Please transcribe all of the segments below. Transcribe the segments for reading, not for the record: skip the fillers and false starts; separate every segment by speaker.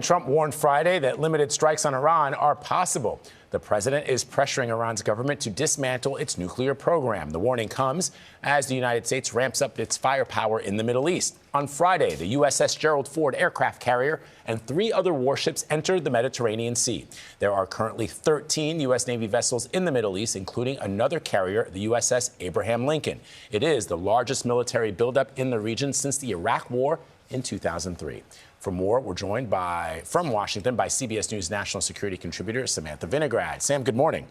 Speaker 1: Trump warned Friday that limited strikes on Iran are possible. The president is pressuring Iran's government to dismantle its nuclear program. The warning comes as the United States ramps up its firepower in the Middle East. On Friday, the USS Gerald Ford aircraft carrier and 3 other warships entered the Mediterranean Sea. There are currently 13 U.S. Navy vessels in the Middle East, including another carrier, the USS Abraham Lincoln. It is the largest military buildup in the region since the Iraq War in 2003. For more, we're joined from Washington by CBS News national security contributor Samantha Vinograd. Sam, good morning.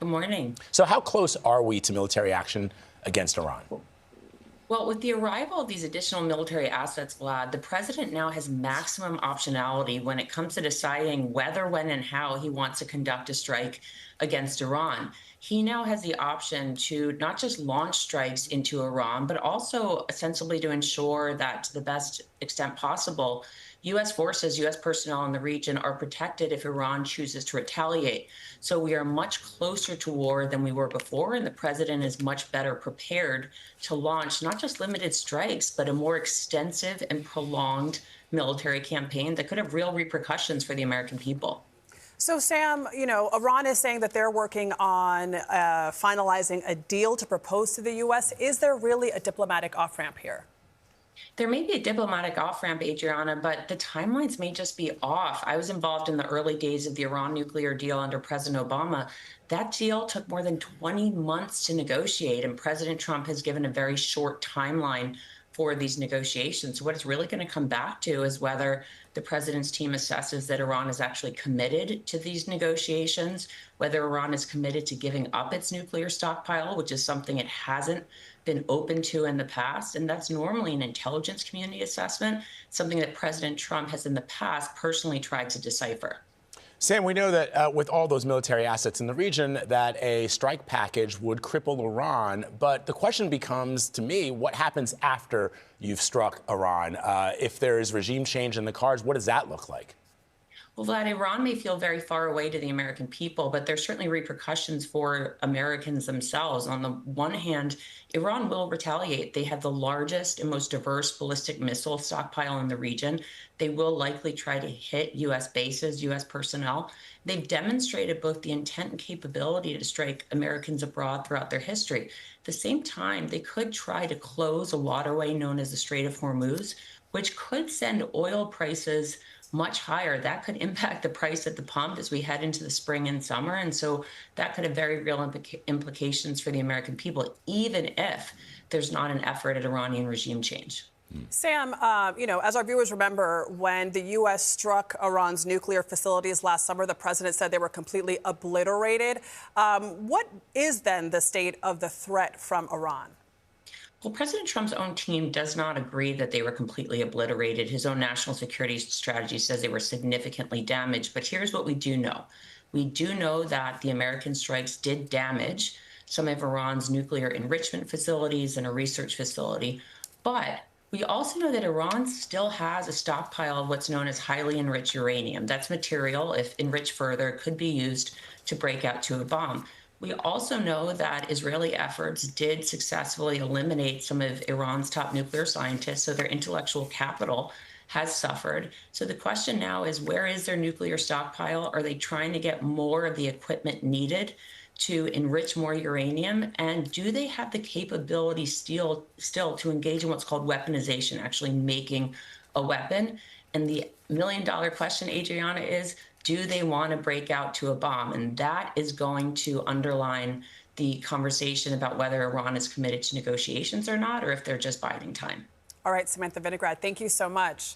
Speaker 2: Good morning.
Speaker 1: So how close are we to military action against Iran?
Speaker 2: Well, with the arrival of these additional military assets, Vlad, the president now has maximum optionality when it comes to deciding whether, when, and how he wants to conduct a strike against Iran. He now has the option to not just launch strikes into Iran, but also ostensibly to ensure that to the best extent possible, U.S. forces, U.S. personnel in the region are protected if Iran chooses to retaliate. So we are much closer to war than we were before, and the president is much better prepared to launch not just limited strikes, but a more extensive and prolonged military campaign that could have real repercussions for the American people.
Speaker 3: So, Sam, Iran is saying that they're working on finalizing a deal to propose to the U.S. Is there really a diplomatic off-ramp here?
Speaker 2: There may be a diplomatic off-ramp, Adriana, but the timelines may just be off. I was involved in the early days of the Iran nuclear deal under President Obama. That deal took more than 20 months to negotiate, and President Trump has given a very short timeline for these negotiations. So what it's really going to come back to is whether the president's team assesses that Iran is actually committed to these negotiations, whether Iran is committed to giving up its nuclear stockpile, which is something it hasn't been open to in the past. And that's normally an intelligence community assessment, something that President Trump has in the past personally tried to decipher.
Speaker 1: Sam, we know that with all those military assets in the region, that a strike package would cripple Iran. But the question becomes, to me, what happens after you've struck Iran? If there is regime change in the cards, what does that look like?
Speaker 2: Well, Vlad, Iran may feel very far away to the American people, but there's certainly repercussions for Americans themselves. On the one hand, Iran will retaliate. They have the largest and most diverse ballistic missile stockpile in the region. They will likely try to hit U.S. bases, U.S. personnel. They've demonstrated both the intent and capability to strike Americans abroad throughout their history. At the same time, they could try to close a waterway known as the Strait of Hormuz, which could send oil prices much higher. That could impact the price at the pump as we head into the spring and summer. And so that could have very real implications for the American people, even if there's not an effort at Iranian regime change.
Speaker 3: Sam, as our viewers remember, when the U.S. struck Iran's nuclear facilities last summer, the president said they were completely obliterated. What is then the state of the threat from Iran?
Speaker 2: Well, President Trump's own team does not agree that they were completely obliterated. His own national security strategy says they were significantly damaged. But here's what we do know. We do know that the American strikes did damage some of Iran's nuclear enrichment facilities and a research facility. But we also know that Iran still has a stockpile of what's known as highly enriched uranium. That's material, if enriched further, could be used to break out to a bomb. We also know that Israeli efforts did successfully eliminate some of Iran's top nuclear scientists, so their intellectual capital has suffered. So the question now is, where is their nuclear stockpile? Are they trying to get more of the equipment needed to enrich more uranium? And do they have the capability still to engage in what's called weaponization, actually making a weapon? And the million-dollar question, Adriana, is, do they want to break out to a bomb? And that is going to underline the conversation about whether Iran is committed to negotiations or not, or if they're just biding time.
Speaker 3: All right, Samantha Vinograd, thank you so much.